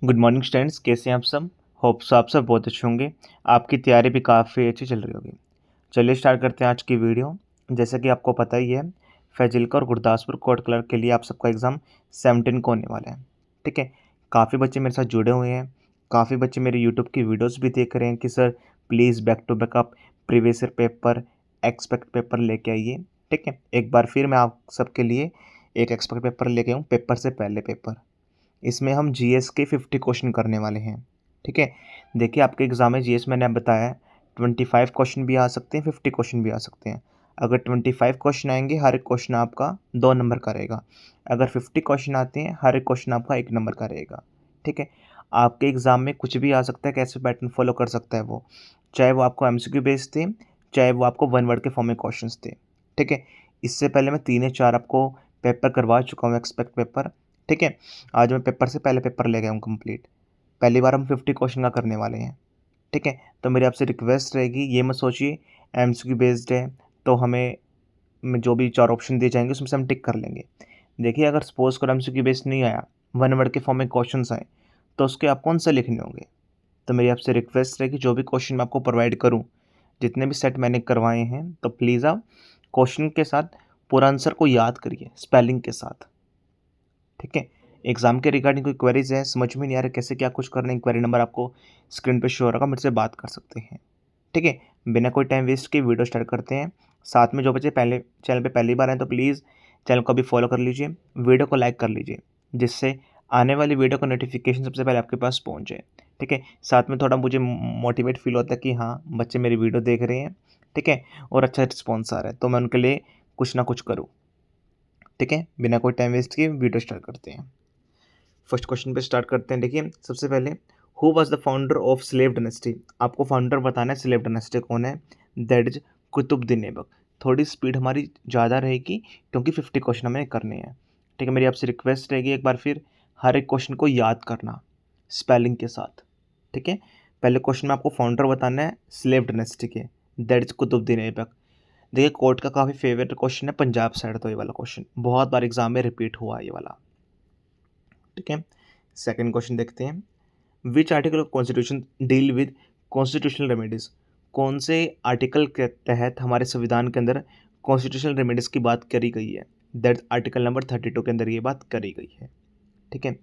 Good morning students, कैसे हैं आप सब। होप्स आप सब बहुत अच्छे होंगे। आपकी तैयारी भी काफ़ी अच्छी चल रही होगी। चलिए स्टार्ट करते हैं आज की वीडियो। जैसा कि आपको पता ही है, फाजिल्का और गुरदासपुर कोर्ट क्लर्क के लिए आप सबका एग्ज़ाम 17 को होने वाला है। ठीक है, काफ़ी बच्चे मेरे साथ जुड़े हुए हैं, काफ़ी बच्चे मेरे यूट्यूब की वीडियोज़ भी देख रहे हैं कि sir please back to back आप previous year paper, expect paper लेके आइए। ठीक है, एक बार फिर मैं आप सबके लिए एक एक्सपेक्ट पेपर लेके आऊँ, पेपर से पहले पेपर। इसमें हम जीएस के 50 क्वेश्चन करने वाले हैं। ठीक है, देखिए आपके एग्ज़ाम में जीएस मैंने अब बताया 25 क्वेश्चन भी आ सकते हैं, 50 क्वेश्चन भी आ सकते हैं। अगर 25 क्वेश्चन आएंगे, हर एक क्वेश्चन आपका 2 नंबर का रहेगा। अगर 50 क्वेश्चन आते हैं, हर एक क्वेश्चन आपका 1 नंबर का रहेगा। ठीक है, आपके एग्ज़ाम में कुछ भी आ सकता है, कैसे पैटर्न फॉलो कर सकता है वो, चाहे वो आपको एमसीक्यू बेस्ड थे, चाहे वो आपको 1 वर्ड के फॉर्म में क्वेश्चन थे। ठीक है, इससे पहले मैं 3 या 4 आपको पेपर करवा चुका हूँ, एक्सपेक्ट पेपर। ठीक है, आज मैं पेपर से पहले पेपर ले गया हूँ कंप्लीट। पहली बार हम 50 क्वेश्चन का करने वाले हैं। ठीक है, तो मेरी आपसे रिक्वेस्ट रहेगी, ये मत सोचिए एमसीक्यू बेस्ड है तो हमें जो भी 4 ऑप्शन दिए जाएंगे उसमें से हम टिक कर लेंगे। देखिए, अगर सपोज करो एमसीक्यू बेस्ड नहीं आया, 1 वर्ड के फॉर्म में क्वेश्चन आए, तो उसके आप कौन सा लिखने होंगे। तो मेरी आपसे रिक्वेस्ट रहेगी, जो भी क्वेश्चन मैं आपको प्रोवाइड करूँ, जितने भी सेट मैंने करवाए हैं, तो प्लीज़ आप क्वेश्चन के साथ पूरा आंसर को याद करिए, स्पेलिंग के साथ। ठीक है, एग्जाम के रिगार्डिंग कोई क्वेरीज है, समझ में नहीं आ रहा कैसे क्या कुछ करना है, क्वेरी नंबर आपको स्क्रीन पे शो हो रहा होगा, मेरे से बात कर सकते हैं। ठीक है, बिना कोई टाइम वेस्ट के वीडियो स्टार्ट करते हैं। साथ में जो बच्चे पहले चैनल पे पहली बार हैं तो प्लीज़ चैनल को भी फॉलो कर लीजिए, वीडियो को लाइक कर लीजिए, जिससे आने वाली वीडियो का नोटिफिकेशन सबसे पहले आपके पास पहुंच जाए। ठीक है, साथ में थोड़ा मुझे मोटिवेट फील होता है कि हाँ, बच्चे मेरी वीडियो देख रहे हैं। ठीक है, और अच्छा रिस्पॉन्स आ रहा है, तो मैं उनके लिए कुछ ना कुछ करूँ। ठीक है, बिना कोई टाइम वेस्ट किए वीडियो स्टार्ट करते हैं। फर्स्ट क्वेश्चन पे स्टार्ट करते हैं। देखिए, सबसे पहले who was the founder of slave dynasty. आपको फाउंडर बताना है स्लेव डायनेस्टी कौन है। That is Qutubuddin Aibak. थोड़ी स्पीड हमारी ज़्यादा रहेगी क्योंकि 50 क्वेश्चन हमें करने हैं। ठीक है, मेरी आपसे रिक्वेस्ट रहेगी, एक बार फिर हर एक क्वेश्चन को याद करना स्पेलिंग के साथ। ठीक है, पहले क्वेश्चन में आपको फाउंडर बताना है स्लेव डायनेस्टी के, दैट इज कुतुबुद्दीन ऐबक। देखिए, कोर्ट का काफ़ी फेवरेट क्वेश्चन है पंजाब साइड, तो ये वाला क्वेश्चन बहुत बार एग्जाम में रिपीट हुआ है ये वाला। ठीक है, सेकंड क्वेश्चन देखते हैं। Which article of constitution deal with constitutional remedies. कौन से आर्टिकल के तहत हमारे संविधान के अंदर कॉन्स्टिट्यूशनल रेमेडीज की बात करी गई है। दैट आर्टिकल नंबर 32 के अंदर ये बात करी गई है। ठीक है,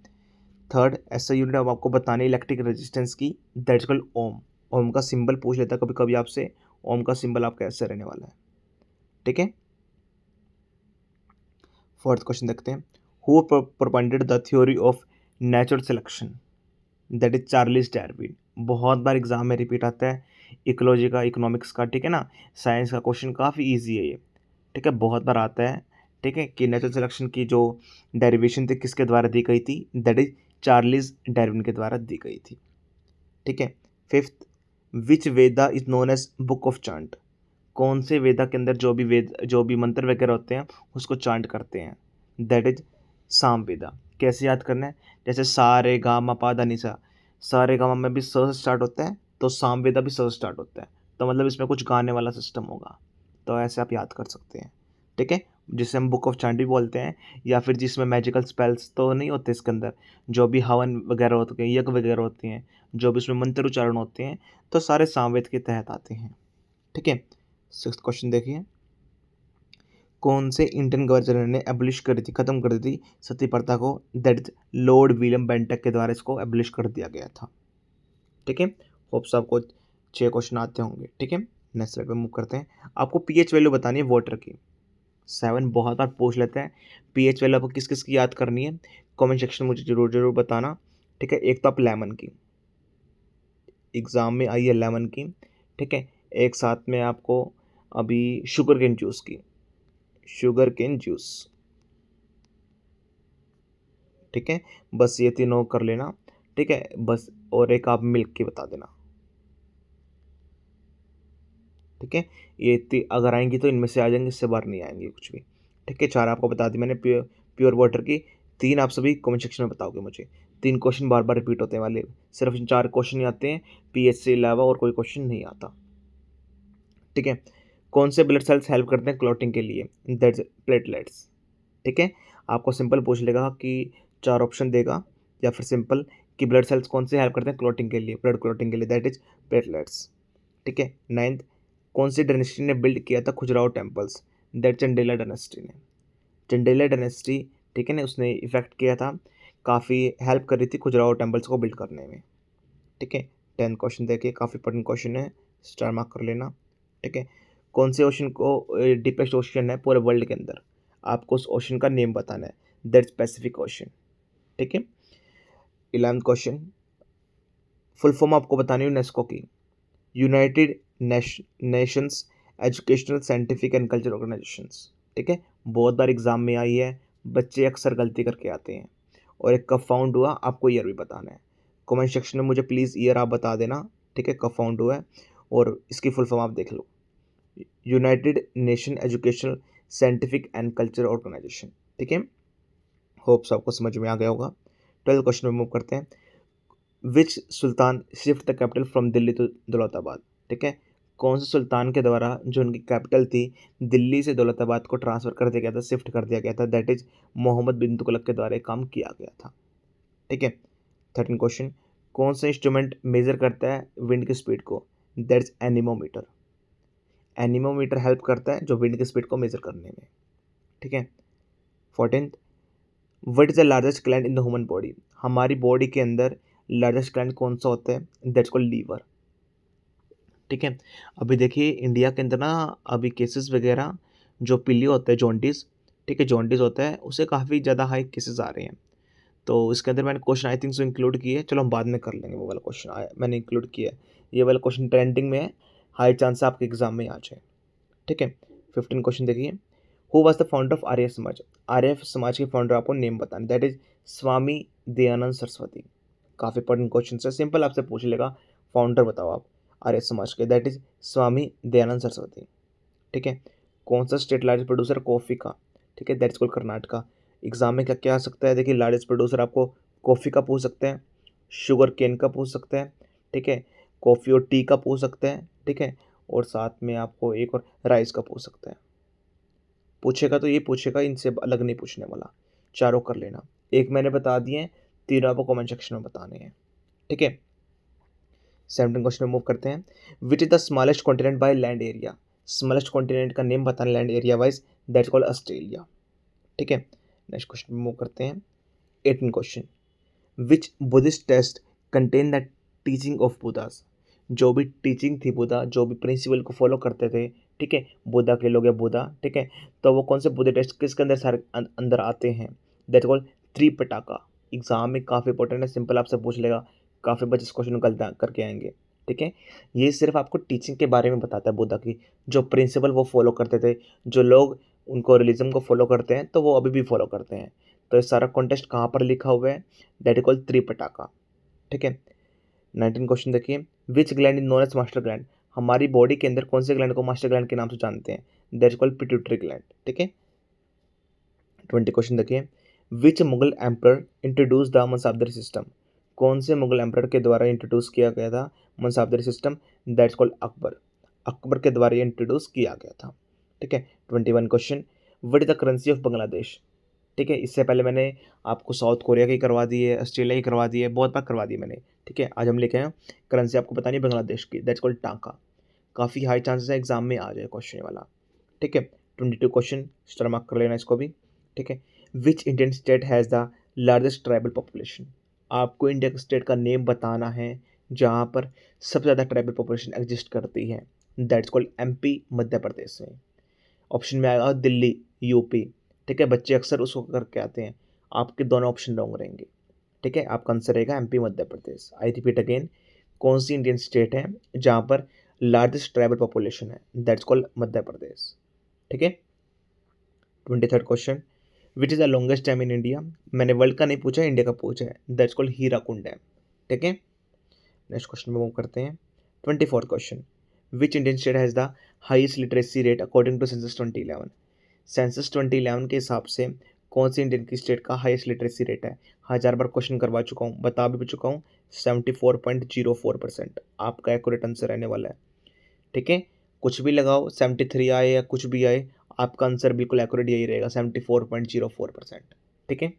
थर्ड ऐसा यूनिट अब आपको बताने इलेक्ट्रिक रेजिस्टेंस की, दैट्स कॉल्ड ओम। ओम का सिंबल पूछ लेता है कभी कभी आपसे, ओम का सिंबल आपका ऐसे रहने वाला है। ठीक है, फोर्थ क्वेश्चन देखते हैं। Who propounded the theory of natural selection. That is Charles Darwin. बहुत बार एग्जाम में रिपीट आता है, इकोलॉजी का, इकोनॉमिक्स का। ठीक है ना, साइंस का क्वेश्चन काफ़ी इजी है ये। ठीक है, बहुत बार आता है। ठीक है, कि नेचुरल सिलेक्शन की जो डेरिवेशन थी किसके द्वारा दी गई थी, दैट इज चार्लिस डार्विन के द्वारा दी गई थी। ठीक है, fifth, which Veda is known as book of chant. कौन से वेदा के अंदर जो भी मंत्र वगैरह होते हैं उसको चांट करते हैं, दैट इज साम वेदा। कैसे याद करना है, जैसे सा रे गा मा पा धा नि सा, सा रे गा मा में भी स से स्टार्ट होता है, तो साम वेदा भी स से स्टार्ट होता है, तो मतलब इसमें कुछ गाने वाला सिस्टम होगा, तो ऐसे आप याद कर सकते हैं। ठीक है, जिसे हम बुक ऑफ चांट भी बोलते हैं, या फिर जिसमें मैजिकल स्पेल्स तो नहीं होते इसके अंदर, जो भी हवन वगैरह होते हैं, यज्ञ वगैरह होते हैं, जो भी उसमें मंत्र उच्चारण होते हैं, तो सारे सामवेद के तहत आते हैं। ठीक है, सिक्स्थ क्वेश्चन देखिए। कौन से इंडियन गवर्नर ने एबलिश कर दी, खत्म कर दी सती प्रथा को, दैट इज लॉर्ड विलियम बेंटक के द्वारा इसको एबलिश कर दिया गया था। ठीक है, होप्स आपको 6 क्वेश्चन आते होंगे। ठीक है, नेक्स्ट स्लाइड पे मूव करते हैं। आपको पीएच वैल्यू बतानी है वाटर की। 7 बहुत बार पूछ लेते हैं, पीएच वैल्यू आपको किस किस की याद करनी है, कमेंट सेक्शन में मुझे जरूर जरूर बताना। ठीक है, एक तो आप लेमन की, एग्जाम में आई है लेमन की। ठीक है, एक साथ में आपको अभी शुगर केन जूस की, शुगर केन जूस। ठीक है, बस ये तीनों कर लेना। ठीक है, बस, और एक आप मिल्क की बता देना। ठीक है, अगर आएंगी तो इनमें से आ जाएंगे, इससे बाहर नहीं आएंगे कुछ भी। ठीक है, 4 आपको बता दी मैंने प्योर वाटर की। 3 आप सभी कमेंट सेक्शन में बताओगे मुझे। 3 क्वेश्चन बार बार रिपीट होते हैं वाले, सिर्फ इन 4 क्वेश्चन ही आते हैं, पीएच से अलावा और कोई क्वेश्चन नहीं आता। ठीक है, कौन से ब्लड सेल्स हेल्प करते हैं क्लॉटिंग के लिए, दैट्स प्लेटलेट्स। ठीक है, आपको सिंपल पूछ लेगा कि 4 ऑप्शन देगा, या फिर सिंपल कि ब्लड सेल्स कौन से हेल्प करते हैं क्लॉटिंग के लिए, ब्लड क्लॉटिंग के लिए, दैट इज प्लेटलेट्स। ठीक है। 9th, कौन सी डायनेस्टी ने बिल्ड किया था Khajuraho temples, that Chandela dynasty ने। चंडेला डायनेस्टी, ठीक है ना, उसने इफेक्ट किया था, काफ़ी हेल्प कर रही थी खजुराहो टेम्पल्स को बिल्ड करने में। ठीक है। 10th क्वेश्चन देखिए, काफ़ी इंपॉर्टेंट क्वेश्चन है, स्टार मार्क कर लेना। ठीक है। कौन से ओशन को डीपेस्ट ओशन है पूरे वर्ल्ड के अंदर, आपको उस ओशन का नेम बताना है, दैट्स पैसिफिक ओशन। ठीक है। 11th क्वेश्चन, फुल फॉर्म आपको बतानी है यूनेस्को की, United Nations educational scientific and culture organisations. ठीक है। बहुत बार एग्जाम में आई है, बच्चे अक्सर गलती करके आते हैं। और एक कब फाउंड हुआ, आपको ईयर भी बताना है। कमेंट सेक्शन में मुझे प्लीज़ ईयर आप बता देना। ठीक है, कब फाउंड हुआ है, और इसकी फुल फॉर्म आप देख लो, united nation educational scientific and culture organisation. ठीक है। होप्स आपको समझ में आ गया होगा। 12th क्वेश्चन में मूव करते हैं, which sultan shift the capital from Delhi to Daulatabad. ठीक है। कौन से सुल्तान के द्वारा जो उनकी कैपिटल थी दिल्ली से दौलताबाद को ट्रांसफ़र कर दिया गया था, शिफ्ट कर दिया गया था, दैट इज मोहम्मद बिन तुगलक के द्वारा काम किया गया था। ठीक है। 13 क्वेश्चन, कौन सा इंस्ट्रूमेंट मेजर करता है विंड की स्पीड को, दैट्स एनीमोमीटर। एनीमोमीटर हेल्प करता है जो विंड की स्पीड को मेजर करने में। ठीक है। 14th, what is the largest gland in the human body, हमारी बॉडी के अंदर लार्जेस्ट ग्लैंड कौन सा होता है, दैट्स कॉल्ड लीवर। ठीक है। अभी देखिए इंडिया के अंदर ना अभी केसेस वगैरह जो पीलियो होता है जॉन्डिस, ठीक है, जॉन्डिस होता है, उससे काफ़ी ज़्यादा हाई केसेस आ रहे हैं। तो इसके अंदर मैंने question I think so include किए, चलो हम बाद में कर लेंगे, वो वाला क्वेश्चन आया मैंने इंक्लूड किया है, ये वाला क्वेश्चन ट्रेंडिंग में है, हाई चांस है आपके एग्जाम में आ जाए। ठीक है। 15 क्वेश्चन देखिए, who was the founder of Arya Samaj, Arya Samaj के फाउंडर आपको नेम बताना, दैट इज स्वामी दयानंद सरस्वती। काफ़ी इंपॉर्टेंट क्वेश्चन है, सिंपल आपसे पूछ लेगा फाउंडर बताओ आप आर्य समाज के, दैट इज स्वामी दयानंद सरस्वती। ठीक है। कौन सा स्टेट लार्जेस्ट प्रोड्यूसर कॉफ़ी का, ठीक है, दैट्स कॉल्ड कर्नाटका। एग्जाम में क्या क्या आ सकता है, देखिए लार्जेस्ट प्रोड्यूसर आपको कॉफ़ी का पूछ सकते हैं, शुगर केन का पूछ सकते हैं, ठीक है, कॉफ़ी और टी का पूछ सकते हैं, ठीक है, और साथ में आपको एक और राइस का पूछ सकते हैं। पूछेगा तो ये पूछेगा, इनसे अलग नहीं पूछने वाला, चारों कर लेना। एक मैंने बता दिए हैं, तीनों आपको कमेंट सेक्शन में बताने हैं। ठीक है। 17 क्वेश्चन में मूव करते हैं, which is the smallest continent by land area, smallest continent का नेम बताना land area wise, that's called Australia. ठीक है। नेक्स्ट क्वेश्चन में मूव करते हैं, 18 question, which Buddhist text contain the teaching of Buddhas, जो भी टीचिंग थी बुद्धा, जो भी प्रिंसिपल को फॉलो करते थे, ठीक है, बुद्धा के लोग हैं बुद्धा, ठीक है, तो वो कौन से बुद्ध टेक्स्ट किसके अंदर सारे अंदर आते हैं, दैट कॉल्ड त्रिपिटका। एग्जाम में काफ़ी इंपॉर्टेंट है, सिंपल आपसे पूछ लेगा, काफ़ी बच्चे इस क्वेश्चन को गलत करके आएंगे। ठीक है। ये सिर्फ आपको टीचिंग के बारे में बताता है, बुद्धा की जो प्रिंसिपल वो फॉलो करते थे, जो लोग उनको रिलीजन को फॉलो करते हैं तो वो अभी भी फॉलो करते हैं। तो ये सारा कॉन्टेक्स्ट कहाँ पर लिखा हुआ है, दैट इज कॉल्ड त्रिपिटका। ठीक है। 19 क्वेश्चन देखिए, which gland is known as master gland, हमारी बॉडी के अंदर कौन से ग्लैंड को मास्टर ग्लैंड के नाम से जानते हैं, that is called pituitary gland. ठीक है। 20 क्वेश्चन देखिए, which Mughal emperor introduce the mansabdari system, कौन से मुगल एम्पर के द्वारा इंट्रोड्यूस किया गया था mansabdari system, that's called Akbar. Akbar के द्वारा ये इंट्रोड्यूस किया गया था। ठीक है। 21 question, what is the currency of Bangladesh. ठीक है, इससे पहले मैंने आपको साउथ कोरिया की करवा दी है, ऑस्ट्रेलिया की करवा दी है, बहुत बार करवा दी है मैंने। ठीक है। आज हम लेके आए हैं करेंसी आपको बतानी है बांग्लादेश की, दैट्स कॉल्ड टाका। काफ़ी हाई चांसेस है एग्जाम में आ जाए क्वेश्चन वाला। ठीक है। 22 क्वेश्चन, स्टार मार्क कर लेना इसको भी। ठीक है। विच Indian state has the largest tribal population, आपको इंडिया के स्टेट का नेम बताना है जहाँ पर सबसे ज़्यादा ट्राइबल पॉपुलेशन एग्जिस्ट करती है, that's called MP, Madhya Pradesh में। ऑप्शन में आएगा दिल्ली, यूपी। ठीक है, बच्चे अक्सर उसको करके आते हैं, आपके दोनों ऑप्शन रॉन्ग रहेंगे। ठीक है, आपका आंसर रहेगा MP, Madhya Pradesh. I repeat again, कौन सी इंडियन स्टेट है जहाँ पर लार्जेस्ट ट्राइबल पॉपुलेशन है, दैट्स कॉल्ड मध्य प्रदेश। ठीक है। 23rd question, which is the longest dam in India, मैंने वर्ल्ड का नहीं पूछा है, इंडिया का पूछा है, दैट्स कॉल्ड हीराकुंड डैम। ठीक है। नेक्स्ट क्वेश्चन में मूव करते हैं, 24th question, which Indian state has the highest literacy rate according to census 2011, census 2011 के हिसाब से कौन सी इंडियन की स्टेट का हाईएस्ट लिटरेसी रेट है। 1000 बार क्वेश्चन करवा चुका हूँ, बता भी चुका हूँ, 74.04% आपका एक्यूरेट आंसर रहने वाला है। ठीक है, कुछ भी लगाओ, 73 आए या कुछ भी आए, आपका आंसर बिल्कुल एक्यूरेट यही रहेगा, 74.04%। ठीक है।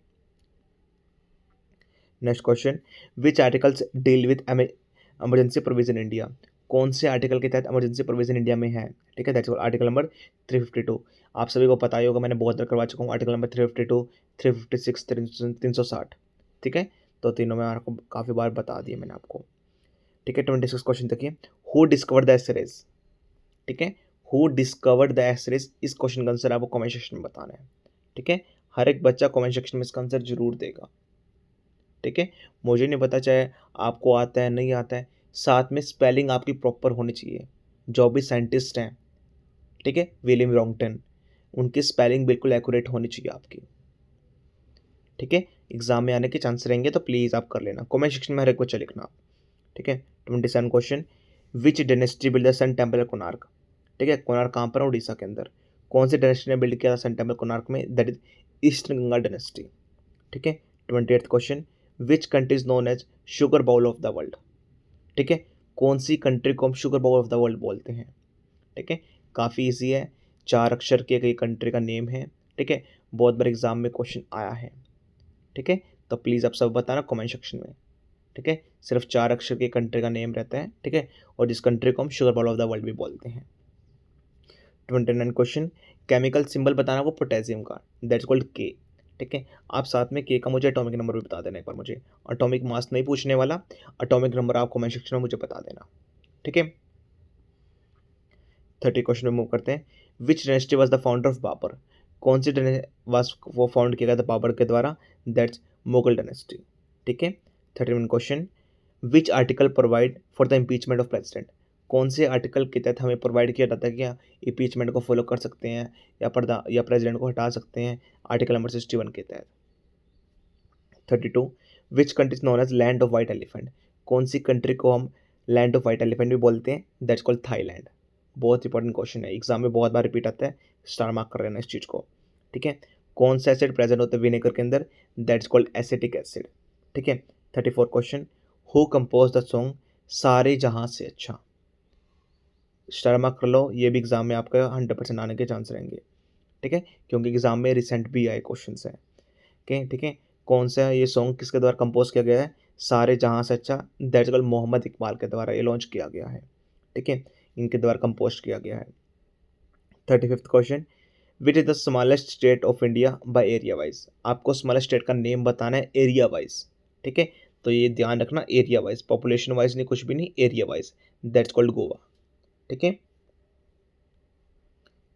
Next question, which articles deal with emergency provision India, कौन से आर्टिकल के तहत इमरजेंसी प्रोविजन इंडिया में है? ठीक है, दैट्स आर्टिकल नंबर 352। आप सभी को पता ही होगा, मैंने बहुत बार करवा चुका हूँ आर्टिकल नंबर 352, 356, 360। ठीक है, तो तीनों में आपको काफ़ी बार बता दिए मैंने आपको। ठीक है, 26 क्वेश्चन देखिए, हु डिस्कवर्ड द एक्सरेज। ठीक है, हु डिस्कवर्ड द एक्सरेज, इस क्वेश्चन का आंसर आपको कमेंट सेक्शन में बताना है। ठीक है, हर एक बच्चा कमेंट सेक्शन में इसका आंसर जरूर देगा। ठीक है, मुझे नहीं पता चाहे आपको आता है नहीं आता है, साथ में स्पेलिंग आपकी प्रॉपर होनी चाहिए। जो भी साइंटिस्ट हैं, ठीक है, विलियम रॉन्गटन, उनकी स्पेलिंग बिल्कुल एक्यूरेट होनी चाहिए आपकी। ठीक है, एग्जाम में आने के चांस रहेंगे, तो प्लीज़ आप कर लेना, कमेंट सेक्शन में हर एक बच्चा लिखना आप। ठीक है, 27 question, which dynasty build the sun temple at Konark. ठीक है, कोणार्क कहाँ पर है? उड़ीसा के अंदर। कौन सी डायनेस्टी ने बिल्ड किया था सन टेम्पल कोणार्क में? That is eastern Ganga dynasty. ठीक है, 28th question, which country is known as sugar bowl of the world. ठीक है, कौन सी कंट्री को हम sugar bowl of the world बोलते हैं? ठीक है, काफ़ी ईजी है, 4 अक्षर के कई कंट्री का नेम है। ठीक है, बहुत बार एग्जाम में क्वेश्चन आया है। ठीक है, तो प्लीज़ आप सब बताना कमेंट सेक्शन में। ठीक है, सिर्फ 4 अक्षर के कंट्री का नेम रहता है। ठीक है, और जिस कंट्री को हम sugar bowl of the world भी बोलते हैं। 29 क्वेश्चन, केमिकल सिंबल बताना वो पोटेशियम का, दैट्स कॉल्ड के। ठीक है, आप साथ में के का मुझे एटॉमिक नंबर भी बता देना एक बार मुझे। एटॉमिक मास नहीं पूछने वाला, एटॉमिक नंबर आप कमेंट सेक्शन में मुझे बता देना। ठीक है, 30 क्वेश्चन में मूव करते हैं, which dynasty was the founder of Babur. कौन सी वाज वो फाउंड किया गया था बाबर के द्वारा? That's Mughal dynasty. ठीक है, 31 question, which article provide for the impeachment of president. कौन से आर्टिकल के तहत हमें प्रोवाइड किया जाता है कि इम्पीचमेंट को फॉलो कर सकते हैं या प्रेसिडेंट को हटा सकते हैं? आर्टिकल नंबर 61 के तहत। 32, which country is known as land of white elephant. कौन सी कंट्री को हम लैंड ऑफ वाइट एलिफेंट भी बोलते हैं? That's called Thailand. बहुत इंपॉर्टेंट क्वेश्चन है, एग्जाम में बहुत बार रिपीट आता है, स्टार मार्क कर लेना इस चीज़ को। ठीक है, कौन सा एसिड प्रेजेंट होता है विनेगर के अंदर? That's called acetic acid. ठीक है, 34 question, who compose the song सारे जहां से अच्छा। स्टार मार्क कर लो, ये भी एग्जाम में आपका 100% आने के चांस रहेंगे। ठीक है, क्योंकि एग्जाम में रिसेंट भी आए क्वेश्चन है। ठीक है, कौन सा ये सॉन्ग किसके द्वारा कंपोज किया गया है? सारे जहां से अच्छा, दैट्स कॉल्ड मोहम्मद इकबाल के द्वारा ये लॉन्च किया गया है। ठीक है, इनके द्वारा कंपोज किया गया है। 35th question, which is the smallest state of India by area wise. आपको स्मॉलेस्ट स्टेट का नेम बताना है एरिया वाइज। ठीक है, तो ये ध्यान रखना, एरिया वाइज, पॉपुलेशन वाइज नहीं, कुछ भी नहीं, area wise, that's called Goa. ठीक है,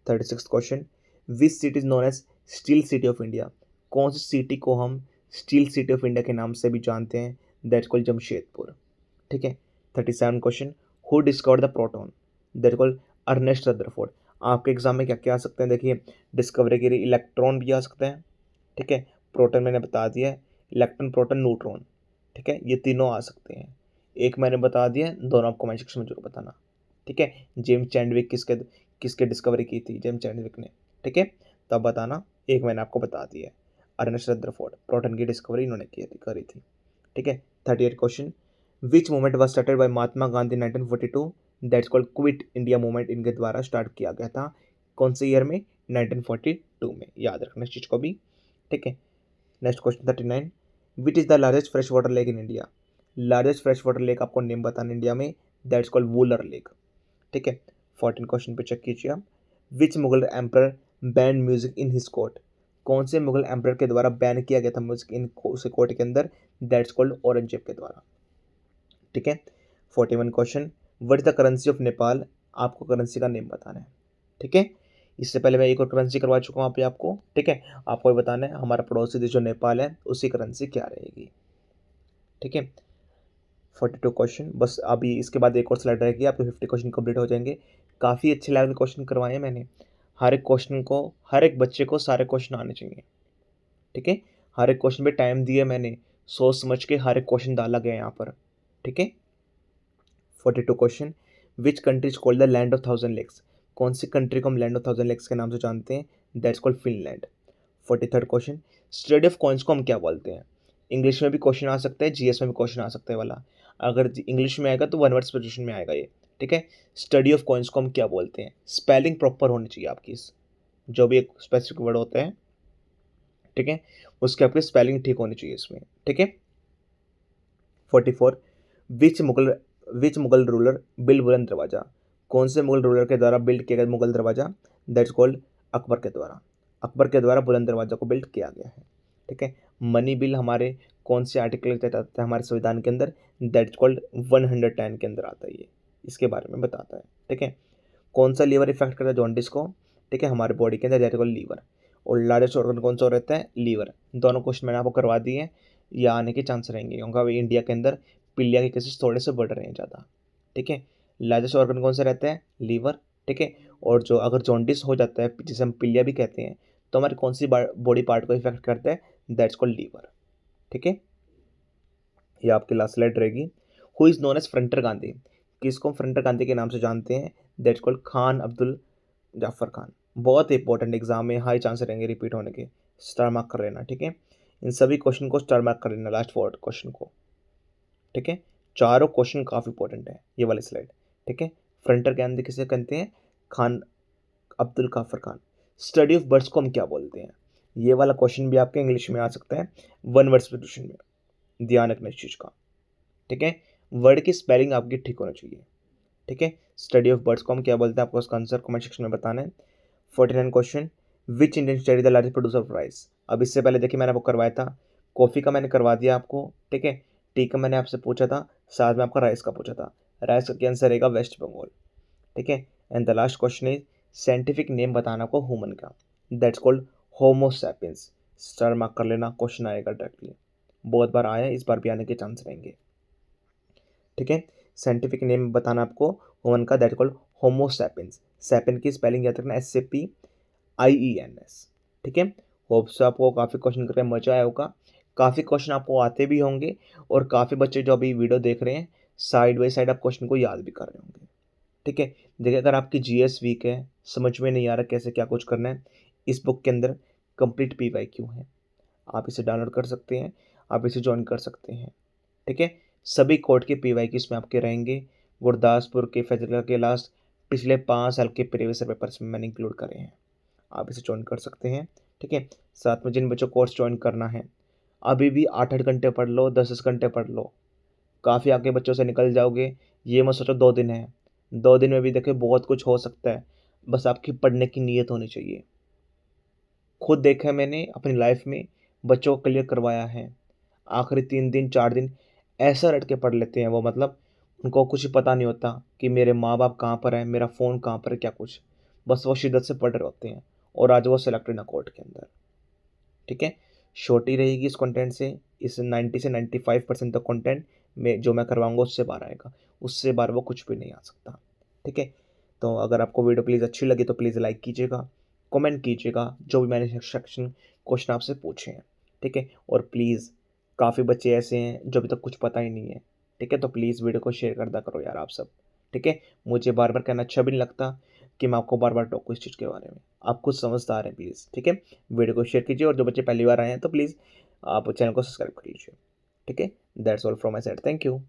36th question, which city is known as steel city of India. कौन सी सिटी को हम स्टील सिटी ऑफ इंडिया के नाम से भी जानते हैं? That's called Jamshedpur. ठीक है, 37 question, who discovered the proton. That called Ernest Rutherford. आपके एग्जाम में क्या क्या आ सकते हैं? देखिए, डिस्कवरी के लिए इलेक्ट्रॉन भी आ सकते हैं। ठीक है, प्रोटॉन मैंने बता दिया है, इलेक्ट्रॉन, प्रोटॉन, न्यूट्रॉन। ठीक है, ये तीनों आ सकते हैं। एक मैंने बता दिया, दोनों आपको कमेंट सेक्शन में जरूर बताना। ठीक है, जेम्स चैडविक किसके किसके डिस्कवरी की थी? जेम्स चैडविक ने। ठीक है, तब बताना, एक मैंने आपको बता दिया है, अर्नेस्ट रदरफोर्ड, प्रोटॉन की डिस्कवरी इन्होंने करी थी। ठीक है, 38 question, which movement was started by Mahatma Gandhi 1942। That's called quit India movement, इनके द्वारा स्टार्ट किया गया था। कौन से ईयर में? 1942 में, याद रखना इस चीज़ को भी। ठीक है, next question 39, which is the largest fresh water lake in India. Largest fresh water lake आपको नेम बताना इंडिया में, दैट्स कॉल्ड वुलर लेक। ठीक है, 14 क्वेश्चन पे चेक कीजिए आप, which Mughal emperor ban music in his court. कौन से मुगल एम्पर के द्वारा बैन किया गया था म्यूजिक इन उस कोर्ट के अंदर? दैट्स कॉल्ड औरंगजेब के द्वारा। ठीक है, 41 question, what is the currency of Nepal. आपको करेंसी का नेम बताना है। ठीक है, इससे पहले मैं एक और करेंसी करवा चुका हूँ आपको। ठीक है, आपको ये बताना है हमारा पड़ोसी देश जो नेपाल है उसकी करेंसी क्या रहेगी। ठीक है, 42 क्वेश्चन, बस अभी इसके बाद एक और स्लाइड रहेगी, आपके 50 क्वेश्चन कंप्लीट हो जाएंगे। काफ़ी अच्छे लेवल के क्वेश्चन करवाए हैं मैंने। हर एक क्वेश्चन को, हर एक बच्चे को सारे क्वेश्चन आने चाहिए। ठीक है, हर एक क्वेश्चन पे टाइम दिया मैंने, सोच समझ के हर एक क्वेश्चन डाला गया यहाँ पर। ठीक है, 42 question, which country is called the land of thousand lakes. कौन सी कंट्री को हम लैंड ऑफ थाउजेंड लेक्स के नाम से जानते हैं? That's called Finland. 43rd question, study of coins को हम क्या बोलते हैं? इंग्लिश में भी क्वेश्चन आ सकता है, जीएस में भी क्वेश्चन आ सकता है वाला। अगर इंग्लिश में आएगा तो वन वर्ड सब्जेक्शन में आएगा ये। ठीक है, स्टडी ऑफ कॉइन्स को हम क्या बोलते हैं? स्पेलिंग प्रॉपर होनी चाहिए आपकी, जो भी एक स्पेसिफिक वर्ड होता है, ठीक है, उसकी आपकी स्पेलिंग ठीक होनी चाहिए इसमें। ठीक है, 44 विच मुगल रूलर बिल्ड बुलंद दरवाजा, कौन से मुगल रूलर के द्वारा बिल्ड किया गया मुगल दरवाजा, दैट्स कॉल्ड अकबर के द्वारा, अकबर के द्वारा बुलंद दरवाजा को बिल्ड किया गया है। ठीक है, मनी बिल हमारे कौन से आर्टिकल के तहत आता है हमारे संविधान के अंदर, दैट्स कॉल्ड 110 के अंदर आता है, ये इसके बारे में बताता है। ठीक है, कौन सा लीवर इफेक्ट करता है जॉन्डिस को, ठीक है, हमारे बॉडी के अंदर, दैट्स कॉल्ड लीवर। और लार्जेस्ट ऑर्गन कौन सा रहता है, लीवर। दोनों क्वेश्चन मैंने आपको करवा दिए हैं, या आने के चांस रहेंगे क्योंकि अभी इंडिया के अंदर पीलिया के केसेस थोड़े से बढ़ रहे हैं ज़्यादा। ठीक है, लार्जेस्ट ऑर्गन कौन सा रहता है, लीवर। ठीक है, और जो अगर जॉन्डिस हो जाता है जिसे हम पीलिया भी कहते हैं, तो हमारी कौन सी बॉडी पार्ट को इफेक्ट करता है, दैट्स कॉल्ड लीवर। ठीक है, ये आपकी लास्ट स्लाइड रहेगी। Who is known as frontier Gandhi, किसको फ्रंटर गांधी के नाम से जानते हैं, दैट्स कॉल्ड खान अब्दुल जाफर खान। बहुत इंपॉर्टेंट एग्जाम में हाई चांस रहेंगे रिपीट होने के, स्टार मार्क कर लेना। ठीक है, इन सभी क्वेश्चन को स्टार मार्क कर लेना, लास्ट 4 क्वेश्चन को। ठीक है, चारों क्वेश्चन काफ़ी इंपॉर्टेंट है, ये वाली स्लाइड। ठीक है, फ्रंटर गांधी किसे कहते हैं, Khan Abdul Ghaffar Khan. Study of birds को हम क्या बोलते हैं, ये वाला क्वेश्चन भी आपके इंग्लिश में आ सकता है 1 वर्ड सब्स्टिट्यूशन में, ध्यान रखना इस चीज़ का। ठीक है, वर्ड की स्पेलिंग आपकी ठीक होना चाहिए। ठीक है, स्टडी ऑफ बर्ड्स को हम क्या बोलते हैं, आपको उसका आंसर कमेंट सेक्शन में बताना है। 49 question, which Indian state is the largest producer of rice. अब इससे पहले देखिए मैंने आपको करवाया था, कॉफ़ी का मैंने करवा दिया आपको। ठीक है, टी का मैंने आपसे पूछा था, साथ में आपका राइस का पूछा था। राइस का आंसर रहेगा वेस्ट बंगाल। ठीक है, and the last question is scientific name बताना आपको ह्यूमन का, that's called Homo sapiens. Star mark कर लेना, क्वेश्चन आएगा डायरेक्टली, बहुत बार आया, इस बार भी आने के चांस रहेंगे। ठीक है, साइंटिफिक नेम बताना आपको ह्यूमन का, that called Homo sapiens. Sapien की स्पेलिंग याद रखना, SAPIENS। ठीक है, होप से आपको काफ़ी क्वेश्चन करके मजा आया होगा, काफ़ी क्वेश्चन आपको आते भी होंगे, और काफ़ी बच्चे जो अभी वीडियो देख रहे हैं साइड बाई साइड आप क्वेश्चन को याद भी कर रहे होंगे। ठीक है, देखिए अगर आपकी GS वीक है, समझ में नहीं आ रहा कैसे क्या कुछ करना है, इस बुक के अंदर कंप्लीट PYQ है, आप इसे डाउनलोड कर सकते हैं, आप इसे ज्वाइन कर सकते हैं। ठीक है, सभी कोर्ट के PYQ इसमें आपके रहेंगे, गुरदासपुर के, फैजल के लास्ट पिछले 5 साल के प्रीवियस पेपर्स में मैंने इंक्लूड करे हैं, आप इसे ज्वाइन कर सकते हैं। ठीक है, साथ में जिन बच्चों को कोर्स ज्वाइन करना है, अभी भी 8-8 घंटे पढ़ लो, 10-10 घंटे पढ़ लो, काफ़ी आगे बच्चों से निकल जाओगे। ये मत सोचो 2 दिन है, 2 दिन में भी देखिए बहुत कुछ हो सकता है, बस आपकी पढ़ने की नीयत होनी चाहिए। खुद देखा है मैंने अपनी लाइफ में, बच्चों को क्लियर करवाया है, आखिरी 3 दिन 4 दिन ऐसा रट के पढ़ लेते हैं वो, मतलब उनको कुछ पता नहीं होता कि मेरे माँ बाप कहाँ पर हैं, मेरा फ़ोन कहाँ पर है, क्या कुछ, बस वो शिद्दत से पढ़ रहे होते हैं, और आज वो सिलेक्टेड है कोर्ट के अंदर। ठीक है, छोटी रहेगी इस कंटेंट से, इस 90 से 95% तक कंटेंट में जो मैं करवाऊंगा उससे बाहर आएगा, उससे बाहर वो कुछ भी नहीं आ सकता। ठीक है, तो अगर आपको वीडियो प्लीज़ अच्छी लगी तो प्लीज़ लाइक कीजिएगा, कमेंट कीजिएगा जो भी मैंने सेक्शन क्वेश्चन आपसे पूछे हैं। ठीक है, और प्लीज़ काफ़ी बच्चे ऐसे हैं जो अभी तक कुछ पता ही नहीं है। ठीक है, तो प्लीज़ वीडियो को शेयर करता करो यार आप सब। ठीक है, मुझे बार बार कहना अच्छा भी नहीं लगता कि मैं आपको बार बार टोकूँ इस चीज़ के बारे में, आप खुद समझदार हैं प्लीज़। ठीक है, वीडियो को शेयर कीजिए, और जो बच्चे पहली बार आए हैं तो प्लीज़ आप चैनल को सब्सक्राइब कर लीजिए। ठीक है, that's all from my side, thank you.